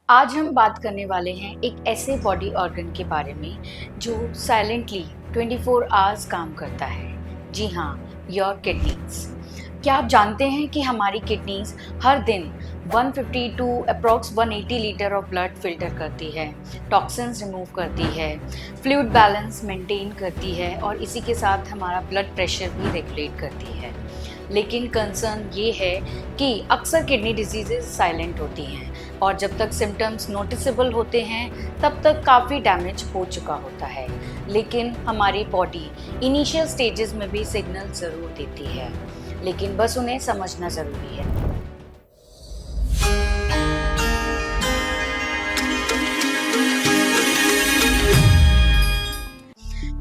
आज हम बात करने वाले हैं एक ऐसे बॉडी ऑर्गन के बारे में जो साइलेंटली 24 आवर्स काम करता है। जी हाँ, योर किडनीज। क्या आप जानते हैं कि हमारी किडनीज हर दिन 150 to approx 180 litre of blood filter करती है, टॉक्सिन्स रिमूव करती है, फ्लूइड बैलेंस मेंटेन करती है और इसी के साथ हमारा ब्लड प्रेशर भी रेगुलेट करती है। लेकिन कंसर्न ये है कि अक्सर किडनी डिजीजेज साइलेंट होती हैं और जब तक सिम्टम्स नोटिसेबल होते हैं तब तक काफ़ी डैमेज हो चुका होता है। लेकिन हमारी बॉडी इनिशियल स्टेजेस में भी सिग्नल ज़रूर देती है, लेकिन बस उन्हें समझना ज़रूरी है।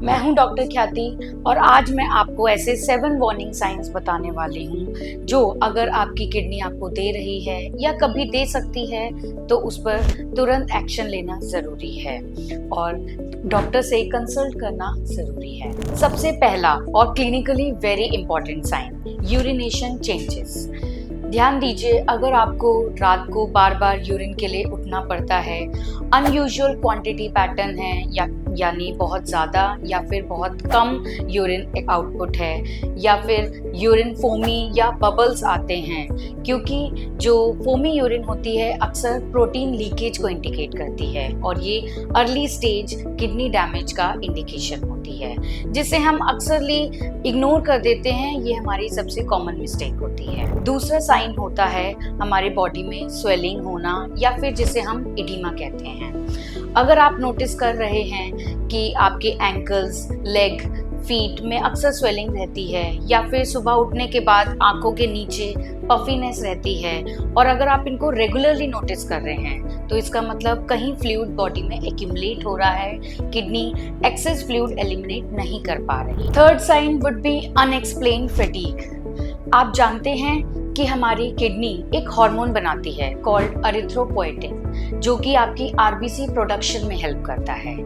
मैं हूं डॉक्टर ख्याति और आज मैं आपको ऐसे 7 वार्निंग साइंस बताने वाली हूं जो अगर आपकी किडनी आपको दे रही है या कभी दे सकती है तो उस पर तुरंत एक्शन लेना ज़रूरी है और डॉक्टर से कंसल्ट करना ज़रूरी है। सबसे पहला और clinically very important sign, urination changes. ध्यान दीजिए, अगर आपको रात को बार बार यूरिन के लिए उठना पड़ता है, अनयूजुअल क्वांटिटी पैटर्न है यानी बहुत ज़्यादा या फिर बहुत कम यूरिन आउटपुट है या फिर यूरिन फोमी या बबल्स आते हैं, क्योंकि जो फोमी यूरिन होती है अक्सर प्रोटीन लीकेज को इंडिकेट करती है और ये अर्ली स्टेज किडनी डैमेज का इंडिकेशन होती है, जिसे हम अक्सरली इग्नोर कर देते हैं। ये हमारी सबसे कॉमन मिस्टेक होती है। दूसरा साइन होता है हमारे बॉडी में स्वेलिंग होना या फिर जिसे हम एडिमा कहते हैं। अगर आप नोटिस कर रहे हैं कि आपके एंकल्स, लेग, फीट में अक्सर स्वेलिंग रहती है या फिर सुबह उठने के बाद आंखों के नीचे पफीनेस रहती है और अगर आप इनको रेगुलरली नोटिस कर रहे हैं तो इसका मतलब कहीं फ्लूइड बॉडी में एक्यूमुलेट हो रहा है, किडनी एक्सेस फ्लूइड एलिमिनेट नहीं कर पा रही। Third sign would be unexplained fatigue. आप जानते हैं कि हमारी किडनी एक हार्मोन बनाती है कॉल्ड एरिथ्रोपोएटिन, जो कि आपकी आरबीसी प्रोडक्शन में हेल्प करता है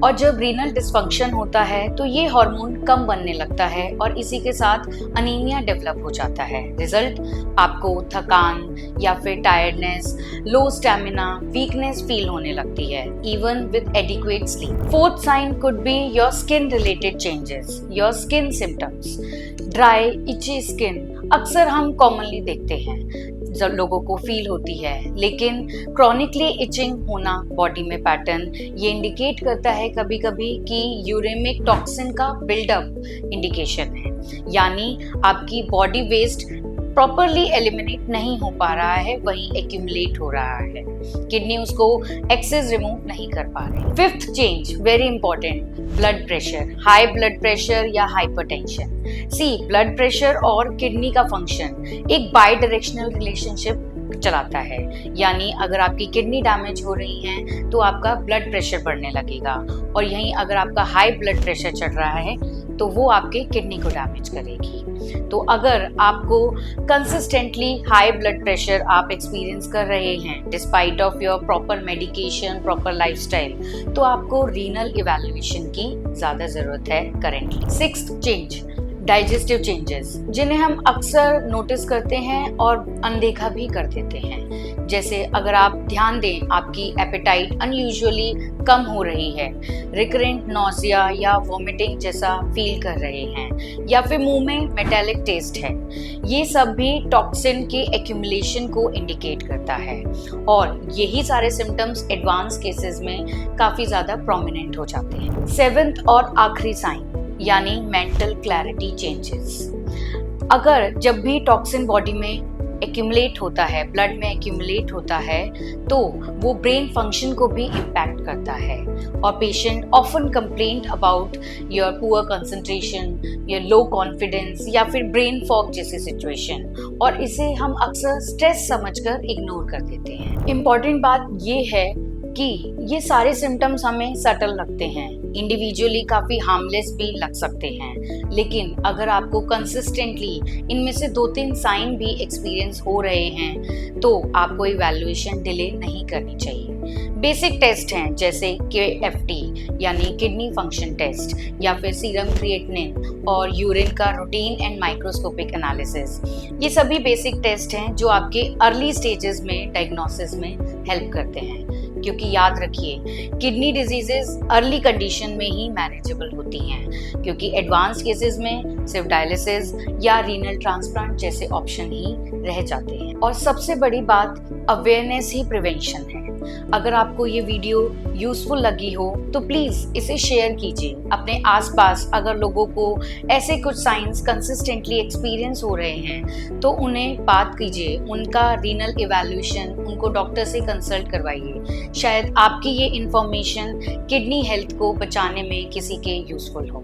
और जब रीनल डिसफंक्शन होता है तो ये हार्मोन कम बनने लगता है और इसी के साथ अनीमिया डेवलप हो जाता है। रिजल्ट, आपको थकान या फिर tiredness, low stamina, weakness feel होने लगती है, even with adequate sleep. Fourth sign could be your skin related changes, your skin symptoms. Dry itchy skin अक्सर हम कॉमनली देखते हैं, जब लोगों को फील होती है, लेकिन क्रॉनिकली इचिंग होना बॉडी में पैटर्न ये इंडिकेट करता है कभी कभी कि यूरेमिक टॉक्सिन का बिल्डअप इंडिकेशन है, यानी आपकी बॉडी वेस्ट प्रॉपरली एलिमिनेट नहीं हो पा रहा है, वहीं एक्यूमुलेट हो रहा है, किडनी उसको एक्सेस रिमूव नहीं कर पा रही। Fifth change very important, blood pressure, high blood pressure या हाइपरटेंशन। सी, ब्लड प्रेशर और किडनी का फंक्शन एक बाई डायरेक्शनल रिलेशनशिप चलाता है, यानी अगर आपकी किडनी डैमेज हो रही है तो आपका ब्लड प्रेशर बढ़ने लगेगा और यहीं अगर आपका हाई ब्लड प्रेशर चढ़ रहा है तो वो आपके किडनी को डैमेज करेगी। तो अगर आपको कंसिस्टेंटली हाई ब्लड प्रेशर आप एक्सपीरियंस कर रहे हैं despite of your proper medication, proper lifestyle, तो आपको रीनल इवैल्यूएशन की ज़्यादा ज़रूरत है currently. Sixth change, digestive changes, जिन्हें हम अक्सर नोटिस करते हैं और अनदेखा भी कर देते हैं। जैसे अगर आप ध्यान दें, आपकी एपेटाइट अनयूजुअली कम हो रही है, रिकरेंट नोजिया या वोमिटिंग जैसा फील कर रहे हैं या फिर मुंह में मेटालिक टेस्ट है, ये सब भी टॉक्सिन के एक्यूमुलेशन को इंडिकेट करता है और यही सारे सिम्टम्स एडवांस केसेस में काफ़ी ज़्यादा प्रोमिनेंट हो जाते हैं। सेवेंथ और आखिरी साइन यानी मेंटल क्लैरिटी चेंजेस। अगर जब भी टॉक्सिन बॉडी में एक्यूमुलेट होता है, ब्लड में एक्यूमुलेट होता है, तो वो ब्रेन फंक्शन को भी इम्पैक्ट करता है और patient often complaint about your poor concentration, your low confidence या फिर ब्रेन फॉग जैसी सिचुएशन, और इसे हम अक्सर स्ट्रेस समझकर इग्नोर कर देते हैं। इम्पॉर्टेंट बात ये है कि ये सारे सिम्टम्स हमें सटल लगते हैं, इंडिविजुअली काफ़ी हार्मलेस भी लग सकते हैं, लेकिन अगर आपको कंसिस्टेंटली इनमें से 2-3 साइन भी एक्सपीरियंस हो रहे हैं तो आपको इवैल्यूएशन डिले नहीं करनी चाहिए। बेसिक टेस्ट हैं जैसे KFT, यानी किडनी फंक्शन टेस्ट या फिर सीरम क्रिएटिनिन और यूरिन का रूटीन एंड माइक्रोस्कोपिक एनालिसिस। ये सभी बेसिक टेस्ट हैं जो आपके अर्ली स्टेजेस में डायग्नोसिस में हेल्प करते हैं, क्योंकि याद रखिए किडनी डिजीजेस अर्ली कंडीशन में ही मैनेजेबल होती हैं, क्योंकि एडवांस केसेस में सिर्फ डायलिसिस या रीनल ट्रांसप्लांट जैसे ऑप्शन ही रह जाते हैं। और सबसे बड़ी बात अवेयरनेस ही प्रिवेंशन है। अगर आपको ये वीडियो यूजफुल लगी हो तो प्लीज़ इसे शेयर कीजिए अपने आसपास। अगर लोगों को ऐसे कुछ साइंस कंसिस्टेंटली एक्सपीरियंस हो रहे हैं तो उन्हें बात कीजिए, उनका रीनल इवैल्यूएशन, उनको डॉक्टर से कंसल्ट करवाइए। शायद आपकी ये इन्फॉर्मेशन किडनी हेल्थ को बचाने में किसी के यूजफुल हो।